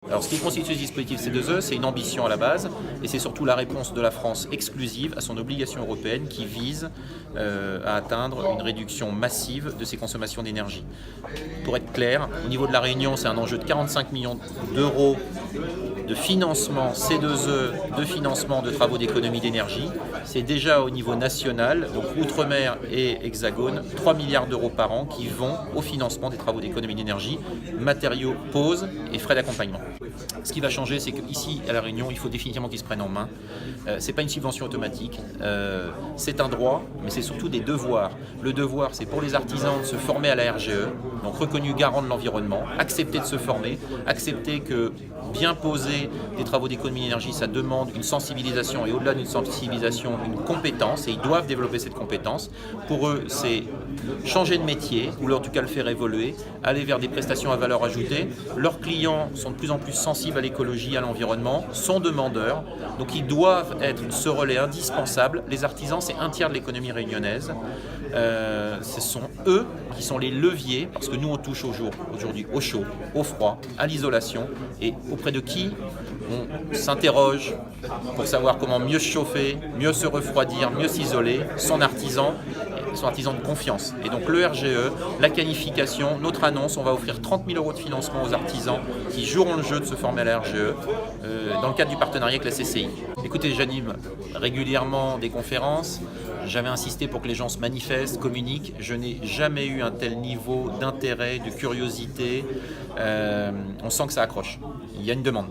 Alors, ce qui constitue ce dispositif C2E, c'est une ambition à la base, et c'est surtout la réponse de la France exclusive à son obligation européenne qui vise à atteindre une réduction massive de ses consommations d'énergie. Pour être clair, au niveau de la Réunion, c'est un enjeu de 45 millions d'euros de financement C2E, de financement de travaux d'économie d'énergie. C'est déjà au niveau national, donc Outre-mer et Hexagone, 3 milliards d'euros par an qui vont au financement des travaux d'économie d'énergie, matériaux, pause et frais d'accompagnement. Ce qui va changer, c'est qu'ici, à La Réunion, il faut définitivement qu'ils se prennent en main. Ce n'est pas une subvention automatique, c'est un droit, mais c'est surtout des devoirs. Le devoir, c'est pour les artisans de se former à la RGE, donc reconnu garant de l'environnement, accepter de se former, accepter que bien poser des travaux d'économie d'énergie, ça demande une sensibilisation et au-delà d'une sensibilisation, une compétence, et ils doivent développer cette compétence. Pour eux, c'est changer de métier, ou en tout cas le faire évoluer, aller vers des prestations à valeur ajoutée. Leurs clients sont de plus en plus sensibles à l'écologie, à l'environnement, sont demandeurs, donc ils doivent être ce relais indispensable. Les artisans, c'est un tiers de l'économie réunionnaise. Ce sont eux qui sont les leviers, parce que nous on touche aujourd'hui au chaud, au froid, à l'isolation, et auprès de qui on s'interroge pour savoir comment mieux se chauffer, mieux se refroidir, mieux s'isoler, son artisan de confiance. Et donc le RGE, la qualification, notre annonce, on va offrir 30 000 euros de financement aux artisans qui joueront le jeu de se former à la RGE dans le cadre du partenariat avec la CCI. Écoutez, j'anime régulièrement des conférences, j'avais insisté pour que les gens se manifestent, communiquent, je n'ai jamais eu un tel niveau d'intérêt, de curiosité, on sent que ça accroche, il y a une demande.